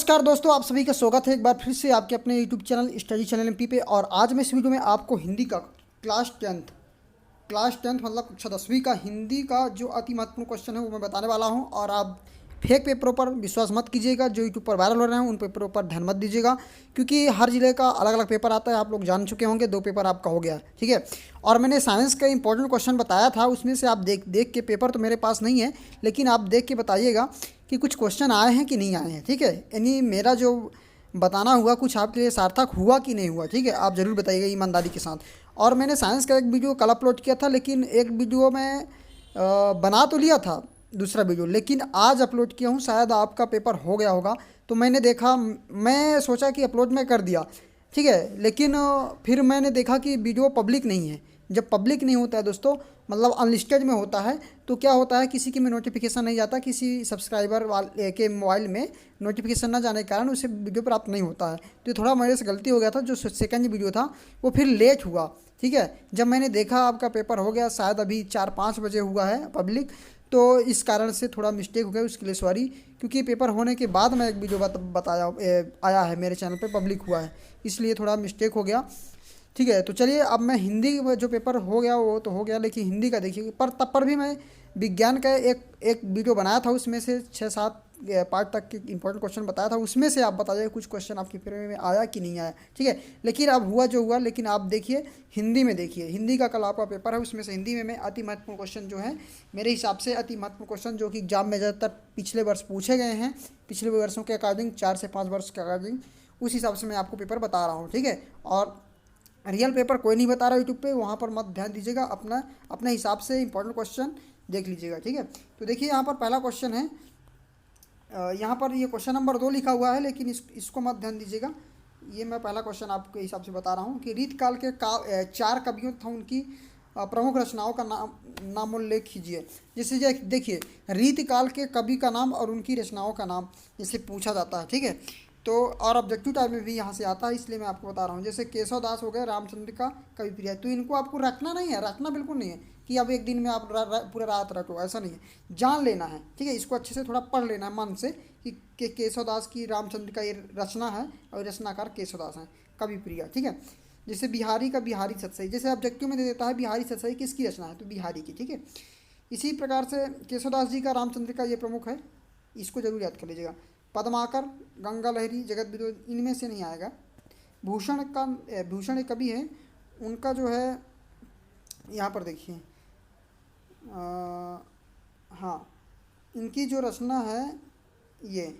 नमस्कार दोस्तों, आप सभी का स्वागत है एक बार फिर से आपके अपने YouTube channel study channel MP पे। और आज मैं इस वीडियो में आपको हिंदी का क्लास टेंथ मतलब कक्षा 10वीं का हिंदी का जो अति महत्वपूर्ण क्वेश्चन है वो मैं बताने वाला हूं। और आप फेक पेपरों पर विश्वास मत कीजिएगा, जो यूट्यूब पर वायरल हो रहे हैं उन पेपरों पर ध्यान मत दीजिएगा, क्योंकि हर जिले का अलग अलग पेपर आता है। आप लोग जान चुके होंगे, 2 पेपर आपका हो गया, ठीक है। और मैंने साइंस का इंपॉर्टेंट क्वेश्चन बताया था, उसमें से आप देख देख के, पेपर तो मेरे पास नहीं है लेकिन आप देख के बताइएगा कि कुछ क्वेश्चन आए हैं कि नहीं आए हैं, ठीक है। यानी मेरा जो बताना हुआ कुछ आपके लिए सार्थक हुआ कि नहीं हुआ, ठीक है, आप ज़रूर बताइएगा ईमानदारी के साथ। और मैंने साइंस का एक वीडियो कल अपलोड किया था, लेकिन एक वीडियो में बना तो लिया था दूसरा वीडियो, लेकिन आज अपलोड किया हूँ। शायद आपका पेपर हो गया होगा, तो मैंने देखा, मैं सोचा कि अपलोड मैं कर दिया, ठीक है। लेकिन फिर मैंने देखा कि वीडियो पब्लिक नहीं है। जब पब्लिक नहीं होता है दोस्तों, मतलब अनलिस्टेड में होता है, तो क्या होता है, किसी के में नोटिफिकेशन नहीं जाता, किसी सब्सक्राइबर वाले के मोबाइल में नोटिफिकेशन ना जाने के कारण उसे वीडियो प्राप्त नहीं होता है। तो ये थोड़ा मेरे से गलती हो गया था। जो सेकंड वीडियो था वो फिर लेट हुआ, ठीक है। जब मैंने देखा आपका पेपर हो गया, शायद अभी 4-5 बजे हुआ है पब्लिक, तो इस कारण से थोड़ा मिस्टेक हो गया, उसके लिए सॉरी। क्योंकि पेपर होने के बाद मैं एक वीडियो बताया आया है मेरे चैनल पे, पब्लिक हुआ है, इसलिए थोड़ा मिस्टेक हो गया, ठीक है। तो चलिए, अब मैं हिंदी में जो पेपर हो गया वो तो हो गया, लेकिन हिंदी का देखिए। पर तब पर भी मैं विज्ञान का एक एक वीडियो बनाया था, उसमें से 6-7 पार्ट तक के इंपॉर्टेंट क्वेश्चन बताया था। उसमें से आप बताइए कुछ क्वेश्चन आपके पेपर में आया कि नहीं आया, ठीक है। लेकिन अब हुआ जो हुआ, लेकिन आप देखिए हिंदी में, देखिए हिंदी का कल आपका पेपर है, उसमें से हिंदी में मैं अति महत्वपूर्ण क्वेश्चन जो है, मेरे हिसाब से अति महत्वपूर्ण क्वेश्चन जो कि एग्जाम में ज़्यादातर पिछले वर्ष पूछे गए हैं, पिछले वर्षों के अकॉर्डिंग, 4 से 5 वर्ष के अकॉर्डिंग, उस हिसाब से मैं आपको पेपर बता रहा हूँ, ठीक है। और रियल पेपर कोई नहीं बता रहा यूट्यूब पे, वहाँ पर मत ध्यान दीजिएगा, अपना अपने हिसाब से इंपॉर्टेंट क्वेश्चन देख लीजिएगा, ठीक है। तो देखिए यहाँ पर पहला क्वेश्चन है, यहाँ पर ये क्वेश्चन नंबर 2 लिखा हुआ है, लेकिन इसको मत ध्यान दीजिएगा। ये मैं पहला क्वेश्चन आपके हिसाब से बता रहा हूँ कि रीत काल के 4 कवियों तथा उनकी प्रमुख रचनाओं का नामोल्लेख कीजिए। जैसे देखिए, रीत काल के कवि का नाम और उनकी रचनाओं का नाम जैसे पूछा जाता है, ठीक है। तो और ऑब्जेक्टिव टाइप में भी यहाँ से आता है, इसलिए मैं आपको बता रहा हूँ। जैसे केशव दास हो गए, रामचंद्र का कवि प्रिय, तो इनको आपको रखना नहीं है, रखना बिल्कुल नहीं है कि अब एक दिन में आप पूरा रात रटो, ऐसा नहीं है। जान लेना है, ठीक है। इसको अच्छे से थोड़ा पढ़ लेना है मन से कि केशव दास की रामचंद्र का ये रचना है और रचनाकार केशव दास हैं, कवि प्रिय, ठीक है। जैसे बिहारी का बिहारी सतसई, जैसे ऑब्जेक्टिव में दे देता है बिहारी सतसई किसकी रचना है, तो बिहारी की, ठीक है। इसी प्रकार से केशवदास जी का रामचंद्र का ये प्रमुख है, इसको जरूर याद कर लीजिएगा। पद्माकर, गंगा लहरी, जगत विरोध, इनमें से नहीं आएगा। भूषण एक कवि है, उनका जो है यहाँ पर देखिए, हाँ, इनकी जो रचना है ये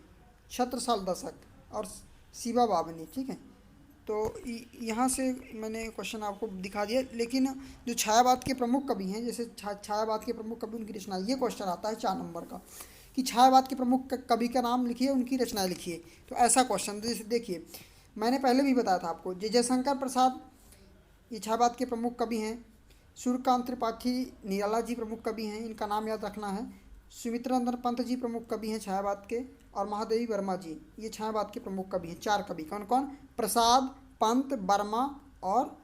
छत्रसाल दशक और शिवा बाबनी, ठीक है। तो यहाँ से मैंने क्वेश्चन आपको दिखा दिया। लेकिन जो छायावाद के प्रमुख कवि हैं, जैसे छायावाद के प्रमुख कवि, उनकी रचना, ये क्वेश्चन आता है 4 नंबर का कि छायावाद के प्रमुख कवि का नाम लिखिए, उनकी रचनाएं लिखिए। तो ऐसा क्वेश्चन जैसे देखिए, मैंने पहले भी बताया था आपको, जयशंकर प्रसाद ये छायावाद के प्रमुख कवि हैं। सूर्यकांत त्रिपाठी निराला जी प्रमुख कवि हैं, इनका नाम याद रखना है। सुमित्रानंदन पंत जी प्रमुख कवि हैं छायावाद के, और महादेवी वर्मा जी ये छायावाद के प्रमुख कवि हैं। 4 कवि कौन कौन, प्रसाद, पंत, वर्मा और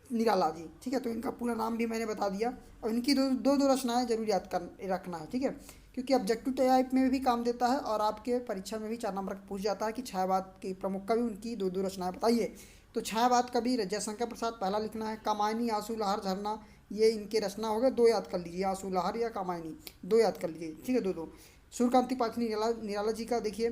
निराला जी, ठीक है। तो इनका पूरा नाम भी मैंने बता दिया। और इनकी दो रचनाएं जरूर याद कर रखना है, ठीक है, क्योंकि ऑब्जेक्टिव टाइप में भी काम देता है और आपके परीक्षा में भी 4 नंबर पूछ जाता है कि छायावाद के प्रमुख कवि, उनकी 2 रचनाएं बताइए। तो छायावाद कवि जयशंकर प्रसाद पहला लिखना है। कामायनी, आंसू लहर, झरना, ये इनके रचना हो गए, 2 याद कर लीजिए, आंसू लहर या कामायनी, 2 याद कर लीजिए, ठीक है, 2। सूर्यकांत त्रिपाठी निराला जी का देखिए,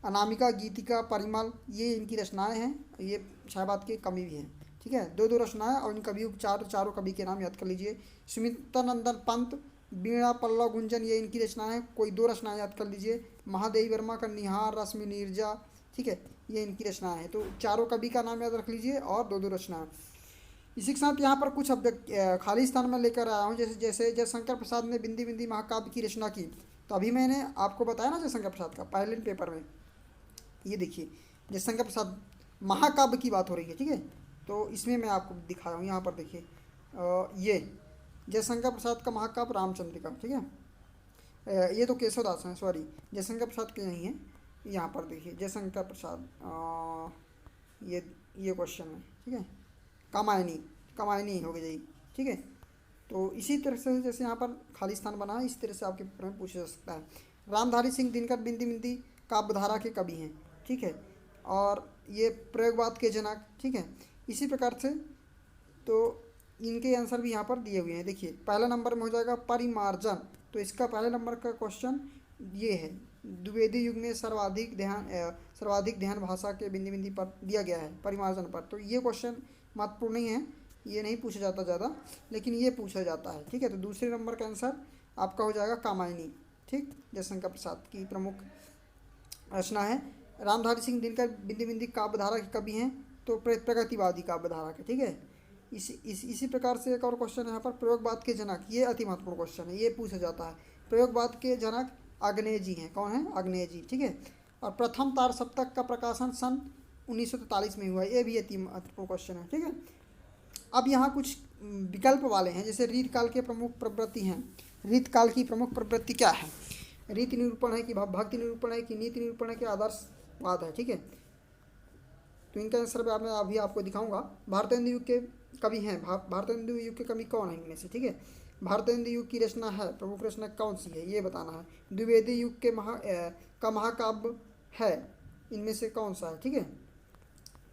अनामिका, गीतिका, परिमल, ये इनकी रचनाएं हैं, ये छायावाद के कवि भी हैं, ठीक है। 2 रचनाएं और इन कवियों, चारों कवि के नाम याद कर लीजिए। सुमित्रानंदन पंत, वीणा, पल्लव, गुंजन, ये इनकी रचनाएं हैं, कोई 2 रचनाएं याद कर लीजिए। महादेवी वर्मा का निहार, रश्मि, नीरजा, ठीक है, ये इनकी रचनाएं हैं। तो चारों कवि का नाम याद रख लीजिए और 2 रचनाएं। इसी के साथ यहाँ पर कुछ खाली स्थान में लेकर आया हूँ। जैसे जयशंकर प्रसाद ने बिंदी बिंदी महाकाव्य की रचना की, तो अभी मैंने आपको बताया ना जयशंकर प्रसाद का पहले पेपर में, ये देखिए जयशंकर प्रसाद महाकाव्य की बात हो रही है, ठीक है। तो इसमें मैं आपको दिखाया हूँ, यहाँ पर देखिए, ये जयशंकर प्रसाद का महाकाव्य रामचंद्र का, ठीक है। ये तो केशवदास हैं, सॉरी, जयशंकर प्रसाद के नहीं है। यहाँ पर देखिए जयशंकर प्रसाद, ये क्वेश्चन है, ठीक है। कामायनी हो गई, ठीक है। तो इसी तरह से जैसे यहाँ पर खाली स्थान बना है, इस तरह से आपके पेपर में पूछा जा सकता है। रामधारी सिंह दिनकर बिंदी बिंदी काव्यधारा के कवि हैं, ठीक है, और ये प्रयोगवाद के जनक, ठीक है। इसी प्रकार से तो इनके आंसर भी यहाँ पर दिए हुए हैं। देखिए पहला नंबर में हो जाएगा परिमार्जन, तो इसका पहले नंबर का क्वेश्चन ये है, द्विवेदी युग में सर्वाधिक ध्यान भाषा के बिंदी बिंदी पर दिया गया है परिमार्जन पर। तो ये क्वेश्चन महत्वपूर्ण नहीं है, ये नहीं पूछा जाता ज़्यादा, लेकिन ये पूछा जाता है, ठीक है। तो दूसरे नंबर का आंसर आपका हो जाएगा कामायनी, ठीक, जयशंकर प्रसाद की प्रमुख रचना है। रामधारी सिंह दिनकर बिंदी बिंदी काव्यधारा के कवि हैं, तो प्रगतिवादी काव्यधारा के, ठीक है। इसी प्रकार से एक और क्वेश्चन है यहाँ पर, प्रयोगवाद के जनक, ये अति महत्वपूर्ण क्वेश्चन है, ये पूछा जाता है। प्रयोगवाद के जनक अग्नेय जी हैं, कौन है? अग्नेय जी, ठीक है। और प्रथम तार सप्तक का प्रकाशन सन 1943 में हुआ, ये भी अति महत्वपूर्ण क्वेश्चन है, ठीक है। अब यहाँ कुछ विकल्प वाले हैं, जैसे रीत काल के प्रमुख प्रवृत्ति हैं। रीत काल की प्रमुख प्रवृत्ति क्या है? रीति निरूपण है कि भक्ति निरूपण है कि नीति निरूपण है कि आदर्शवाद है, ठीक है। तो इनका आंसर मैं अभी आपको दिखाऊंगा। भारतेंदु युग के कवि हैं, भारतेंदु युग के कवि कौन है इनमें से, ठीक है। भारतेंदु युग की रचना है, प्रमुख रचना कौन सी है ये बताना है। द्विवेदी युग के महाकाव्य है, इनमें से कौन सा है, ठीक है।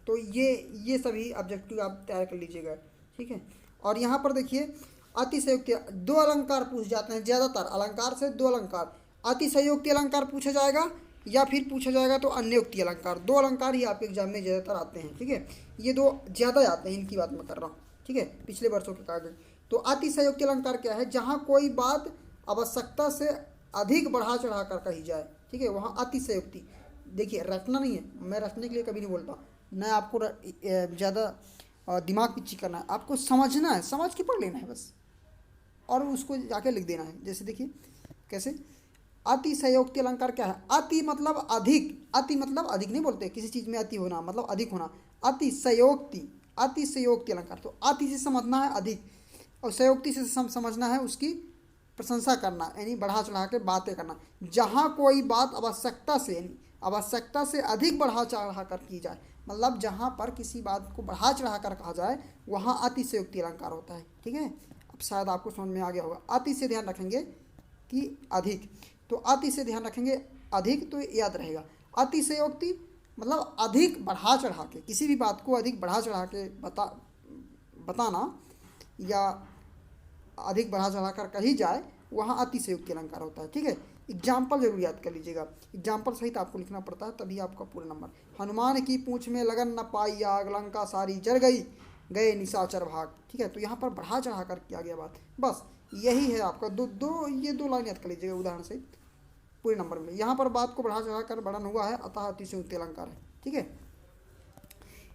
तो ये सभी ऑब्जेक्टिव आप तैयार कर लीजिएगा, ठीक है। और यहाँ पर देखिए अतिशयोक्ति, दो अलंकार पूछ जाते हैं ज़्यादातर, अलंकार से दो अलंकार, अतिशयोक्ति अलंकार पूछा जाएगा या फिर पूछा जाएगा तो अन्योक्ति अलंकार। दो अलंकार ही आपके एग्जाम में ज़्यादातर आते हैं, ठीक है। ये दो ज़्यादा आते हैं, इनकी बात मैं कर रहा हूँ, ठीक है, पिछले वर्षों के कागज। तो अतिशयोक्ति अलंकार क्या है? जहाँ कोई बात आवश्यकता से अधिक बढ़ा चढ़ा कर कही जाए, ठीक है, वहाँ अतिशयोक्ति। देखिए रटना नहीं है, मैं रटने के लिए कभी नहीं बोलता, न आपको ज़्यादा दिमाग पिच्ची करना है, आपको समझना है, समझ के पढ़ लेना है बस, और उसको जाके लिख देना है। जैसे देखिए कैसे, अतिशयोक्ति अलंकार क्या है? अति मतलब अधिक, अति मतलब अधिक नहीं बोलते, किसी चीज़ में अति होना मतलब अधिक होना। अतिशयोक्ति, अतिशयोक्ति अलंकार, तो अति से समझना है अधिक, और शयोक्ति से समझना है उसकी प्रशंसा करना, यानी बढ़ा चढ़ा के बातें करना। जहाँ कोई बात आवश्यकता से अधिक बढ़ा चढ़ा कर की जाए, मतलब जहाँ पर किसी बात को बढ़ा चढ़ा कर कहा जाए, वहाँ अतिशयोक्ति अलंकार होता है, ठीक है। अब शायद आपको समझ में आ गया होगा। अति से ध्यान रखेंगे कि अधिक, तो अति से ध्यान रखेंगे अधिक, तो याद रहेगा। अतिशयोक्ति मतलब अधिक बढ़ा चढ़ा के, किसी भी बात को अधिक बढ़ा चढ़ा के बताना या अधिक बढ़ा चढ़ा कर कही जाए, वहाँ अतिशयोक्ति अलंकार होता है, ठीक है। एग्जाम्पल जरूर याद कर लीजिएगा, एग्जाम्पल सहित आपको लिखना पड़ता है, तभी आपका पूरा नंबर। हनुमान की पूंछ में लगन न पाई आग, लंका सारी जल गई, गए निशाचर भाग, ठीक है। तो यहाँ पर बढ़ा चढ़ा कर किया गया बात, बस यही है आपका। ये दो लाइन याद कर लीजिएगा उदाहरण से पूरे नंबर में। यहाँ पर बात को बढ़ा चढ़ा कर वर्णन हुआ है, अतः अतिशयोक्ति अलंकार है, ठीक है।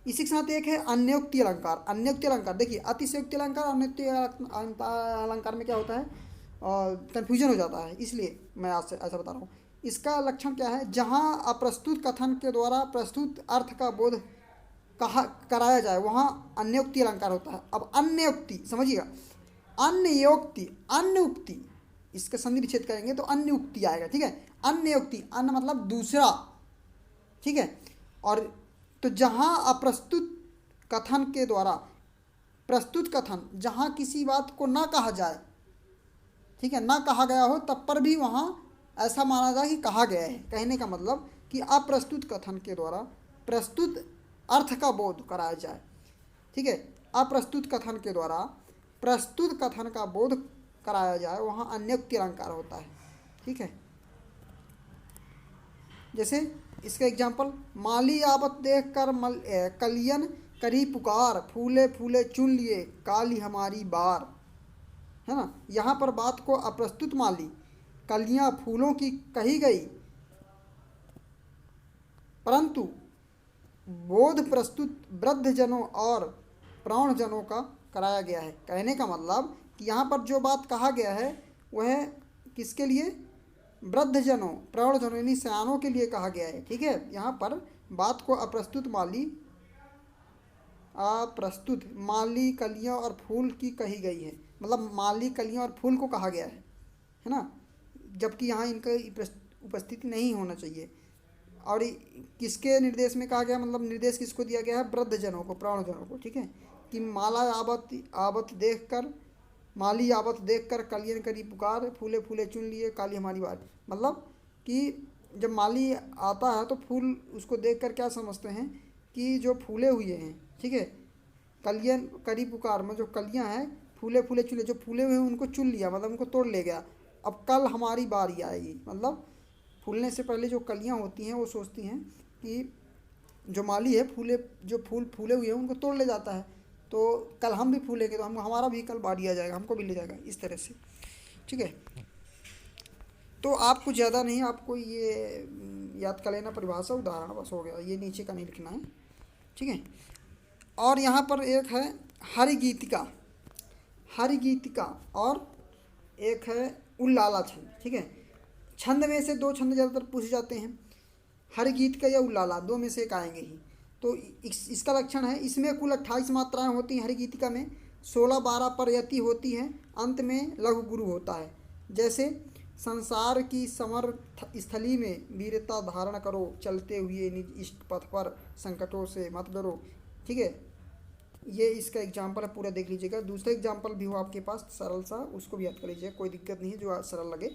इसी के साथ एक है अन्योक्ति अलंकार। अन्योक्ति अलंकार देखिए, अतिशयोक्ति अलंकार और अन्योक्ति अलंकार में क्या होता है, कन्फ्यूजन हो जाता है, इसलिए मैं आपसे ऐसा बता रहा हूँ। इसका लक्षण क्या है? जहाँ अप्रस्तुत कथन के द्वारा प्रस्तुत अर्थ का बोध कराया जाए, वहाँ अन्योक्ति अलंकार होता है। अब अन्योक्ति समझिएगा, अन्योक्ति, अन्योक्ति, इसका संधि विच्छेद करेंगे तो अन्योक्ति आएगा, ठीक है। अन्योक्ति, अन्न मतलब दूसरा, ठीक है। और तो जहाँ अप्रस्तुत कथन के द्वारा प्रस्तुत कथन, जहाँ किसी बात को ना कहा जाए, ठीक है, ना कहा गया हो, तब पर भी वहाँ ऐसा माना जाए कि कहा गया है। कहने का मतलब कि अप्रस्तुत कथन के द्वारा प्रस्तुत अर्थ का बोध कराया जाए, ठीक है। अप्रस्तुत कथन के द्वारा प्रस्तुत कथन का बोध कराया जाए, वहाँ अन्योक्ति अलंकार होता है, ठीक है। जैसे इसका एग्जाम्पल, माली आवत देख कर कलियन करी पुकार, फूले फूले चुन लिए काली हमारी बार, है ना। यहाँ पर बात को अप्रस्तुत माली, कलियाँ फूलों की कही गई, परंतु बोध प्रस्तुत वृद्धजनों और प्रौढ़जनों का कराया गया है। कहने का मतलब कि यहाँ पर जो बात कहा गया है वह किसके लिए? वृद्धजनों, प्रौढ़जनों यानी सयानों के लिए कहा गया है, ठीक है। यहाँ पर बात को अप्रस्तुत माली कलियाँ और फूल की कही गई है, मतलब माली कलियाँ और फूल को कहा गया है ना, जबकि यहाँ इनका उपस्थिति नहीं होना चाहिए। और किसके निर्देश में कहा गया, मतलब निर्देश किसको दिया गया है? वृद्धजनों को, प्रौढ़जनों को, ठीक है। कि माली आवत देख कर कलियन करी पुकार, फूले फूले चुन लिए काली हमारी बात, मतलब कि जब माली आता है तो फूल उसको देखकर क्या समझते हैं कि जो फूले हुए हैं, ठीक है, कलियां करी पुकार में जो कलियां हैं, फूले फूले चूल्हे, जो फूले हुए हैं उनको चुन लिया, मतलब उनको तोड़ ले गया। अब कल हमारी बारी आएगी, मतलब फूलने से पहले जो कलियां होती हैं वो सोचती हैं कि जो माली है फूले, जो फूल फूले हुए हैं उनको तोड़ ले जाता है, तो कल हम भी फूलेंगे तो हम हमारा भी कल बारी आ जाएगा, हमको भी ले जाएगा, इस तरह से। ठीक है, तो आपको ज़्यादा नहीं, आपको ये याद कर लेना, परिभाषा उदाहरण बस हो गया, ये नीचे का नहीं लिखना है। ठीक है, और यहाँ पर एक है हरिगीतिका, हरिगीतिका, और एक है उल्लाला छंद। ठीक है, छंद में से दो छंद ज़्यादातर पूछे जाते हैं, हरिगीतिका या उल्लाला, दो में से एक आएंगे ही। तो इसका लक्षण है, इसमें कुल 28 मात्राएं होती हैं हरिगीतिका में, 16-12 पर यति होती हैं, अंत में लघु गुरु होता है। जैसे संसार की समर स्थली में वीरता धारण करो, चलते हुए निज इष्ट पथ पर, संकटों से मत डरो। ठीक है, ये इसका एग्जाम्पल है, पूरा देख लीजिएगा। दूसरा एग्जाम्पल भी हो आपके पास सरल सा, उसको भी याद कर लीजिएगा, कोई दिक्कत नहीं है, जो सरल लगे।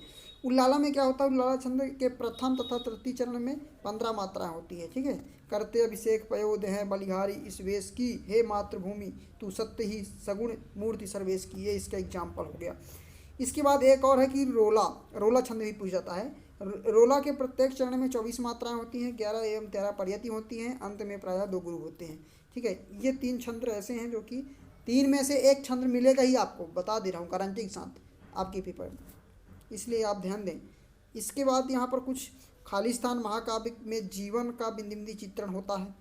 उल्लाला में क्या होता है, उल्लाला छंद के प्रथम तथा तृतीय चरण में 15 मात्राएं होती है। ठीक है, करते अभिषेक पयोद है बलिहारी इस वेश की, हे मातृभूमि तू सत्य ही सगुण मूर्ति सर्वेश की, ये इसका एग्जाम्पल हो गया। इसके बाद एक और है कि रोला, रोला छंद भी पूछ जाता है। रोला के प्रत्येक चरण में 24 मात्राएं होती हैं, 11 एवं 13 परियति होती हैं, अंत में प्रायः 2 गुरु होते हैं। ठीक है, ये 3 छंद ऐसे हैं जो कि 3 में से एक छंद मिलेगा ही, आपको बता दे रहा हूँ गारंटी के साथ आपके पेपर में, इसलिए आप ध्यान दें। इसके बाद यहाँ पर कुछ खालिस्तान महाकाव्य में जीवन का बिंदु बिंदु चित्रण होता है।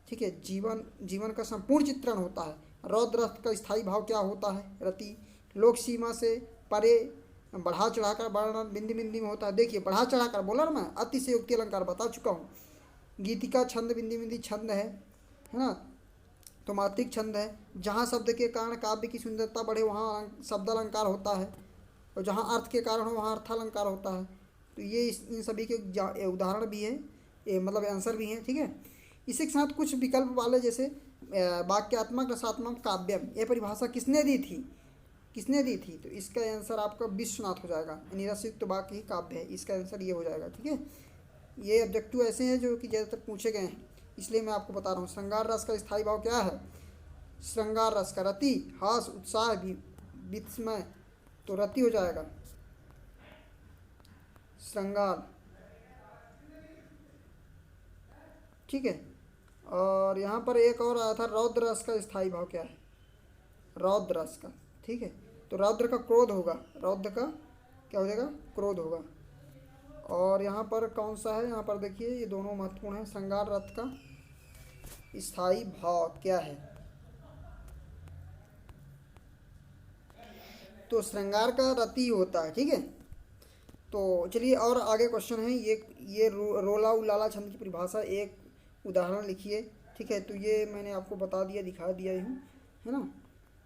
ठीक है, जीवन का संपूर्ण चित्रण होता है। रौद्र रथ का स्थायी भाव क्या होता है, रति, लोक सीमा से परे बढ़ा चढ़ाकर वर्णन बिंदु बिंदु में होता है। देखिए बढ़ा चढ़ाकर बोला ना मैं, अतिशयोक्ति अलंकार बता चुका हूँ। गीतिका छंद बिंदु बिंदु छंद है ना, तो मात्रिक छंद है। जहाँ शब्द के कारण काव्य की सुंदरता बढ़े वहाँ शब्द अलंकार होता है, और जहाँ अर्थ के कारण हो वहाँ अर्थालंकार होता है। तो ये इन सभी के उदाहरण भी हैं, मतलब आंसर भी हैं। ठीक है, इसी के साथ कुछ विकल्प वाले, जैसे वाक्यात्मक रसात्मक काव्यम, ये परिभाषा किसने दी थी, किसने दी थी, तो इसका आंसर आपका विश्वनाथ हो जाएगा। यानी रसयुक्त वाक्य ही काव्य है, इसका आंसर ये हो जाएगा। ठीक है, ये ऑब्जेक्टिव ऐसे हैं जो कि ज़्यादातर पूछे गए हैं, इसलिए मैं आपको बता रहा हूँ। श्रृंगार रस का स्थायी भाव क्या है, श्रृंगार रस का रति, हास, उत्साह, विस्मय, तो रति हो जाएगा श्रृंगार। ठीक है, और यहाँ पर एक और आया था, रौद्र रस का स्थायी भाव क्या है, रौद्र रस का। ठीक है, तो रौद्र का क्रोध होगा, रौद्र का क्या हो जाएगा, क्रोध होगा। और यहाँ पर कौन सा है, यहाँ पर देखिए ये दोनों महत्वपूर्ण हैं। श्रृंगार रथ का स्थायी भाव क्या है, तो श्रृंगार का रति होता है। ठीक है, तो चलिए और आगे क्वेश्चन है, ये रोला उलाला छंद की परिभाषा, एक उदाहरण लिखिए। ठीक है, तो ये मैंने आपको बता दिया, दिखा दिया हूँ, है ना।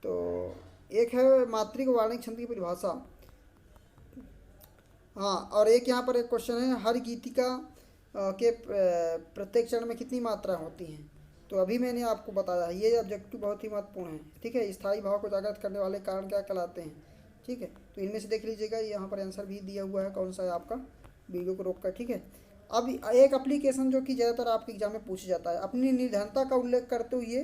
तो एक है मात्रिक वार्णिक छंद की परिभाषा, हाँ। और एक यहाँ पर एक क्वेश्चन है, हर गीतिका के प्रत्येक चरण में कितनी मात्राएं होती हैं, तो अभी मैंने आपको बताया, ये ऑब्जेक्टिव बहुत ही महत्वपूर्ण है। ठीक है, स्थायी भाव को जागृत करने वाले कारण क्या कहलाते हैं। ठीक है, तो इनमें से देख लीजिएगा, यहाँ पर आंसर भी दिया हुआ है, कौन सा है आपका, वीडियो को रोक कर। ठीक है, अब एक एप्लीकेशन जो कि ज़्यादातर आपके एग्जाम में पूछा जाता है, अपनी निर्धनता का उल्लेख करते हुए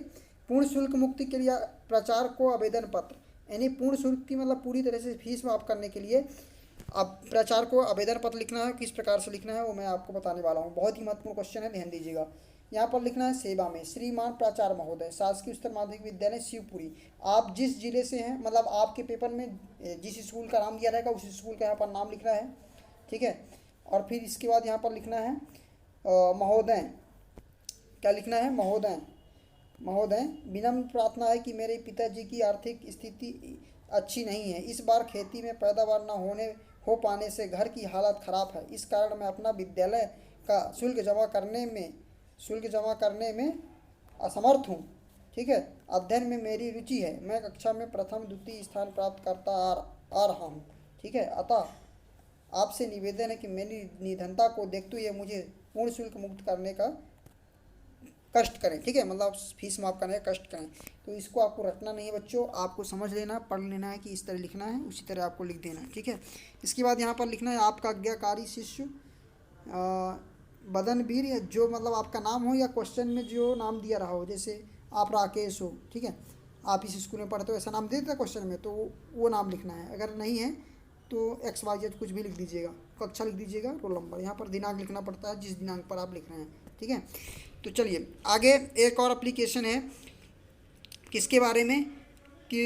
पूर्ण शुल्क मुक्ति के लिए प्रचार को आवेदन पत्र, यानी पूर्ण शुल्क की मतलब पूरी तरह से फीस माफ़ करने के लिए अब प्रचार को आवेदन पत्र लिखना है। किस प्रकार से लिखना है वो मैं आपको बताने वाला हूँ, बहुत ही महत्वपूर्ण क्वेश्चन है, ध्यान दीजिएगा। यहाँ पर लिखना है, सेवा में श्रीमान प्राचार्य महोदय, शासकीय उच्चतर माध्यमिक विद्यालय शिवपुरी। आप जिस जिले से हैं, मतलब आपके पेपर में जिस स्कूल का नाम दिया रहेगा उस स्कूल का यहाँ पर नाम लिखना है। ठीक है, और फिर इसके बाद यहाँ पर लिखना है महोदय, क्या लिखना है, महोदय। महोदय, विनम्र प्रार्थना है कि मेरे पिताजी की आर्थिक स्थिति अच्छी नहीं है, इस बार खेती में पैदावार न हो पाने से घर की हालत ख़राब है, इस कारण मैं अपना विद्यालय का शुल्क जमा करने में असमर्थ हूँ। ठीक है, अध्ययन में मेरी रुचि है, मैं कक्षा में प्रथम द्वितीय स्थान प्राप्त करता आ रहा हूँ। ठीक है, अतः आपसे निवेदन है कि मेरी निधनता को देखते हुए मुझे पूर्ण शुल्क मुक्त करने का कष्ट करें। ठीक है, मतलब फीस माफ़ करने का कष्ट करें। तो इसको आपको रटना नहीं है बच्चों, आपको समझ लेना, पढ़ लेना है कि इस तरह लिखना है, उसी तरह आपको लिख देना है। ठीक है, इसके बाद यहाँ पर लिखना है, आपका आज्ञाकारी शिष्य बदनवीर, या जो मतलब आपका नाम हो या क्वेश्चन में जो नाम दिया रहा हो, जैसे आप राकेश हो, ठीक है, आप इस स्कूल में पढ़ते हो, ऐसा नाम दे देता क्वेश्चन में, तो वो नाम लिखना है। अगर नहीं है तो XYZ कुछ भी लिख दीजिएगा, कक्षा लिख दीजिएगा, रोल नंबर। यहाँ पर दिनांक लिखना पड़ता है, जिस दिनांक पर आप लिख रहे हैं, ठीक है। तो चलिए आगे, एक और एप्लीकेशन है, किसके बारे में कि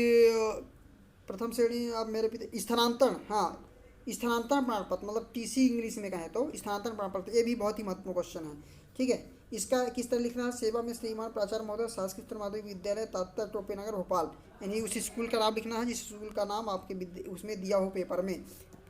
प्रथम श्रेणी आप मेरे पिता स्थानांतरण, हाँ, स्थानांतरण प्रमाण पत्र, मतलब TC इंग्लिश में कहें तो स्थानांतरण प्रमाण पत्र, ये भी बहुत ही महत्वपूर्ण क्वेश्चन है, ठीक है। इसका किस तरह लिखना है? सेवा में श्रीमान प्राचार्य महोदय, शासकीय माध्यमिक विद्यालय तात्या टोपे नगर भोपाल, यानी उस स्कूल का नाम लिखना है जिस स्कूल का नाम आपके उसमें दिया हो पेपर में,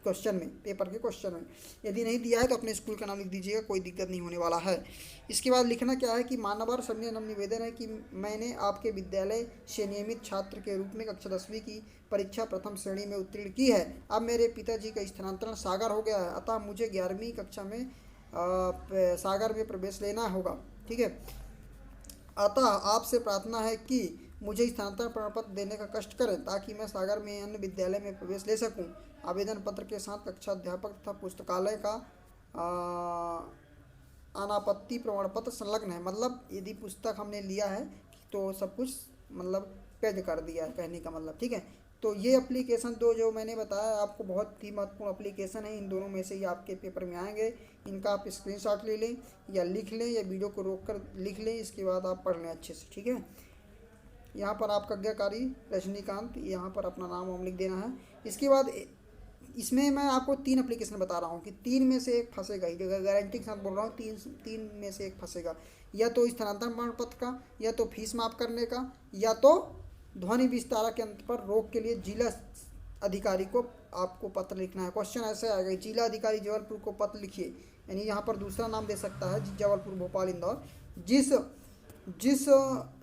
क्वेश्चन में, पेपर के क्वेश्चन में। यदि नहीं दिया है तो अपने स्कूल का नाम लिख दीजिएगा, कोई दिक्कत नहीं होने वाला है। इसके बाद लिखना क्या है कि मानवर सविनय नम्र निवेदन है कि मैंने आपके विद्यालय से नियमित छात्र के रूप में कक्षा 10वीं की परीक्षा प्रथम श्रेणी में उत्तीर्ण की है। अब मेरे पिताजी का स्थानांतरण सागर हो गया है, अतः मुझे 11वीं कक्षा में सागर में प्रवेश लेना होगा, ठीक है। अतः आपसे प्रार्थना है कि मुझे स्थानांतरण प्रमाण पत्र देने का कष्ट करें ताकि मैं सागर में अन्य विद्यालय में प्रवेश ले सकूं। आवेदन पत्र के साथ कक्षा अध्यापक तथा पुस्तकालय का अनापत्ति प्रमाण पत्र संलग्न है, मतलब यदि पुस्तक हमने लिया है तो सब कुछ मतलब पेड कर दिया है, कहने का मतलब, ठीक है। तो ये एप्लीकेशन दो जो मैंने बताया आपको, बहुत ही महत्वपूर्ण एप्लीकेशन है। इन दोनों में से ही आपके पेपर में आएंगे। इनका आप स्क्रीनशॉट ले लें या लिख लें या वीडियो को रोक कर लिख लें, इसके बाद आप पढ़ लें अच्छे से, ठीक है। यहाँ पर आपका आज्ञाकारी रजनीकांत, यहाँ पर अपना नाम वाम लिख देना है। इसके बाद इसमें मैं आपको 3 एप्लीकेशन बता रहा हूँ कि 3 में से एक फंसेगा ही, गारंटी के साथ बोल रहा हूँ, तीन में से एक फंसेगा। या तो स्थानांतरण प्रमाण पत्र का, या तो फीस माफ करने का, या तो ध्वनि विस्तारक के अंत पर रोक के लिए जिला अधिकारी को आपको पत्र लिखना है। क्वेश्चन ऐसे आएगा, जिला अधिकारी जबलपुर को पत्र लिखिए, यानी यहाँ पर दूसरा नाम दे सकता है जबलपुर, भोपाल, इंदौर,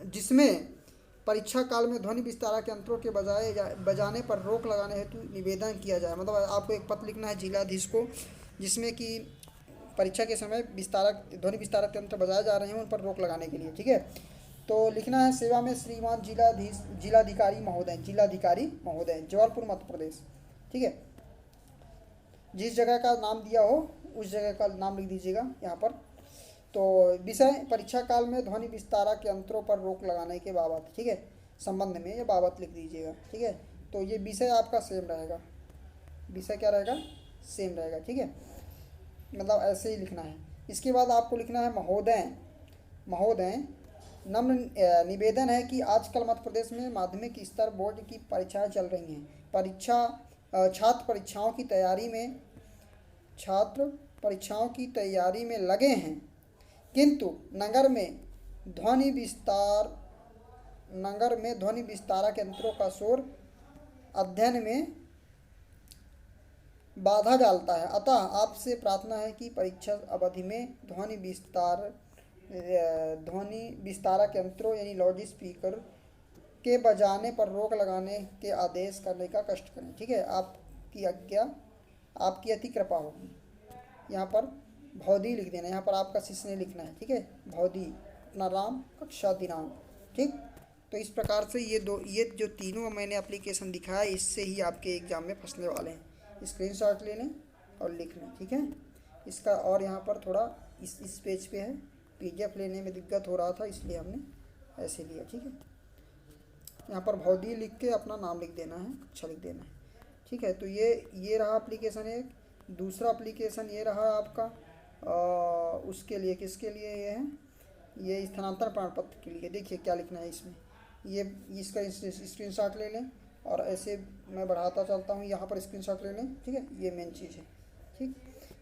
जिसमें परीक्षा काल में ध्वनि विस्तारक यंत्रों के बजाने पर रोक लगाने हेतु निवेदन किया जाए। मतलब आपको एक पत्र लिखना है जिलाधीश को, जिसमें कि परीक्षा के समय ध्वनि विस्तारक यंत्र बजाए जा रहे हैं, उन पर रोक लगाने के लिए, ठीक है। तो लिखना है सेवा में श्रीमान जिलाधिकारी महोदय जबलपुर मध्य प्रदेश, ठीक है। जिस जगह का नाम दिया हो उस जगह का नाम लिख दीजिएगा यहाँ पर। तो विषय परीक्षा काल में ध्वनि विस्तारक यंत्रों पर रोक लगाने के बाबत, ठीक है, संबंध में, ये बाबत लिख दीजिएगा, ठीक है। तो ये विषय आपका सेम रहेगा, विषय क्या रहेगा? सेम रहेगा, ठीक है, मतलब ऐसे ही लिखना है। इसके बाद आपको लिखना है महोदय नम्र निवेदन है कि आजकल मध्य प्रदेश में माध्यमिक स्तर बोर्ड की परीक्षाएं चल रही हैं। छात्र परीक्षाओं की तैयारी में लगे हैं, किंतु नगर में ध्वनि विस्तारक यंत्रों का शोर अध्ययन में बाधा डालता है। अतः आपसे प्रार्थना है कि परीक्षा अवधि में ध्वनि विस्तारक यंत्रों यानी लाउड स्पीकर के बजाने पर रोक लगाने के आदेश करने का कष्ट करें, ठीक है। आपकी अति कृपा होगी। यहाँ पर भौदी लिख देना, यहाँ पर आपका शिष्य ने लिखना है, ठीक है, भौदी, अपना नाम, कक्षा, दिनांक, ठीक। तो इस प्रकार से ये जो तीनों मैंने एप्लीकेशन दिखाया, इससे ही आपके एग्जाम में फंसने वाले हैं। स्क्रीनशॉट ले लें और लिख लें, ठीक है। इसका और यहाँ पर थोड़ा इस पेज पे है, PDF लेने में दिक्कत हो रहा था, इसलिए हमने ऐसे लिया, ठीक है। यहाँ पर भौदी लिख के अपना नाम लिख देना है, कक्षा लिख देना है, ठीक है। तो ये रहा एप्लीकेशन एक। दूसरा एप्लीकेशन ये रहा आपका, उसके लिए, किसके लिए ये है? ये स्थानांतरण प्रमाण पत्र के लिए। देखिए क्या लिखना है इसमें, इसका स्क्रीनशॉट ले लें और ऐसे मैं बढ़ाता चलता हूँ, यहाँ पर स्क्रीनशॉट ले लें, ठीक है, ये मेन चीज़ है, ठीक।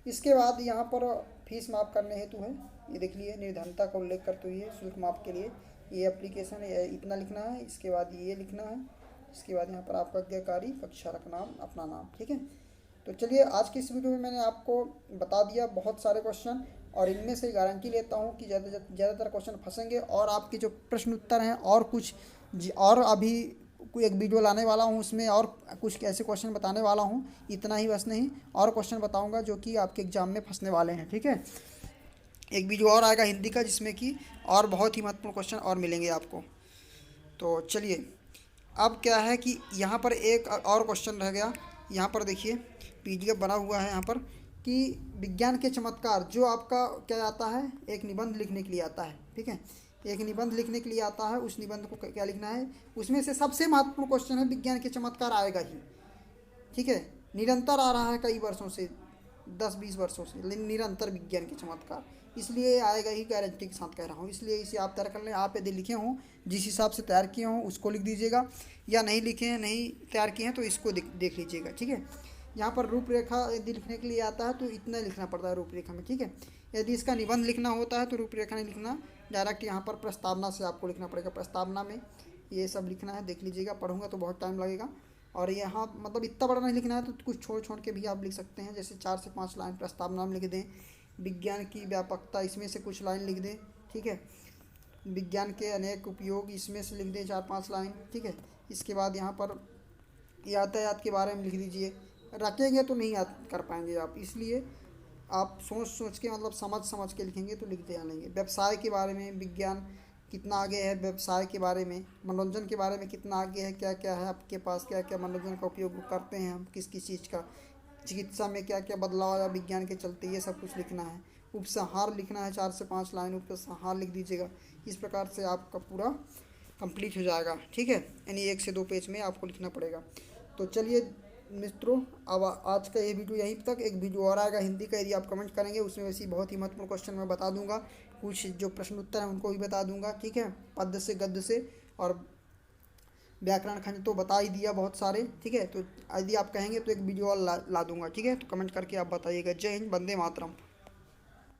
इसके बाद यहाँ पर फीस माफ़ करने हेतु है, ये देख लिए, निर्धनता का उल्लेख करते हुए शुल्क माफ़ के लिए ये एप्लीकेशन है, इतना लिखना है। इसके बाद ये लिखना है, इसके बाद यहाँ पर आपका आज्ञाकारी, कक्षा नाम, अपना नाम, ठीक है। तो चलिए आज की इस वीडियो में मैंने आपको बता दिया बहुत सारे क्वेश्चन, और इनमें से गारंटी लेता हूँ कि ज़्यादातर क्वेश्चन फंसेंगे, और आपके जो प्रश्न उत्तर हैं और कुछ और अभी कोई एक वीडियो लाने वाला हूँ, उसमें और कुछ ऐसे क्वेश्चन बताने वाला हूँ। इतना ही बस नहीं, और क्वेश्चन बताऊँगा जो कि आपके एग्ज़ाम में फंसने वाले हैं, ठीक है। एक वीडियो और आएगा हिंदी का, जिसमें कि और बहुत ही महत्वपूर्ण क्वेश्चन और मिलेंगे आपको। तो चलिए, अब क्या है कि यहाँ पर एक और क्वेश्चन रह गया। यहाँ पर देखिए PDF बना हुआ है यहाँ पर, कि विज्ञान के चमत्कार जो आपका क्या आता है, एक निबंध लिखने के लिए आता है। ठीक है, एक निबंध लिखने के लिए आता है। उस निबंध को क्या लिखना है, उसमें से सबसे महत्वपूर्ण क्वेश्चन है विज्ञान के चमत्कार आएगा ही। ठीक है, निरंतर आ रहा है कई वर्षों से, 10-20 वर्षों से निरंतर विज्ञान के चमत्कार, इसलिए आएगा ही, गारंटी के साथ कह रहा हूँ। इसलिए इसे आप तैयार कर लें। आप यदि लिखे हों, जिस हिसाब से तैयार किए हों उसको लिख दीजिएगा, या नहीं लिखे हैं, नहीं तैयार किए हैं तो इसको देख लीजिएगा। ठीक है, यहाँ पर रूपरेखा यदि लिखने के लिए आता है तो इतना लिखना पड़ता है रूपरेखा में। ठीक है, यदि इसका निबंध लिखना होता है तो रूपरेखा नहीं लिखना, डायरेक्ट यहाँ पर प्रस्तावना से आपको लिखना पड़ेगा। प्रस्तावना में ये सब लिखना है, देख लीजिएगा। पढ़ूंगा तो बहुत टाइम लगेगा, और यहाँ मतलब इतना बड़ा नहीं लिखना है, तो कुछ छोड़ छोड़ के भी आप लिख सकते हैं। जैसे 4 से 5 लाइन प्रस्तावना में लिख दें। विज्ञान की व्यापकता, इसमें से कुछ लाइन लिख दें। ठीक है, विज्ञान के अनेक उपयोग, इसमें से लिख दें 4-5 लाइन। ठीक है, इसके बाद यहाँ पर यातायात के बारे में लिख दीजिए। रखेंगे तो नहीं याद कर पाएंगे आप, इसलिए आप सोच सोच के मतलब समझ समझ के लिखेंगे तो लिख दिया लेंगे। व्यवसाय के बारे में, विज्ञान कितना आगे है व्यवसाय के बारे में। मनोरंजन के बारे में कितना आगे है, क्या क्या है आपके पास, क्या क्या मनोरंजन का उपयोग करते हैं हम, किस किस चीज़ का। चिकित्सा में क्या क्या बदलाव आया विज्ञान के चलते, ये सब कुछ लिखना है। उपसंहार लिखना है, 4 से 5 लाइन उपसंहार लिख दीजिएगा। इस प्रकार से आपका पूरा कंप्लीट हो जाएगा। ठीक है, यानी 1 से 2 पेज में आपको लिखना पड़ेगा। तो चलिए मित्रों, अब आज का ये वीडियो यहीं तक। एक वीडियो और आएगा हिंदी का, यदि आप कमेंट करेंगे उसमें वैसी बहुत ही महत्वपूर्ण क्वेश्चन मैं बता दूंगा। कुछ जो प्रश्न उत्तर हैं उनको भी बता दूंगा। ठीक है, पद्य से गद्य से, और व्याकरण खंड तो बता ही दिया बहुत सारे। ठीक है, तो यदि आप कहेंगे तो एक वीडियो और ला दूंगा। ठीक है, तो कमेंट करके आप बताइएगा। जय हिंद, वंदे मातरम।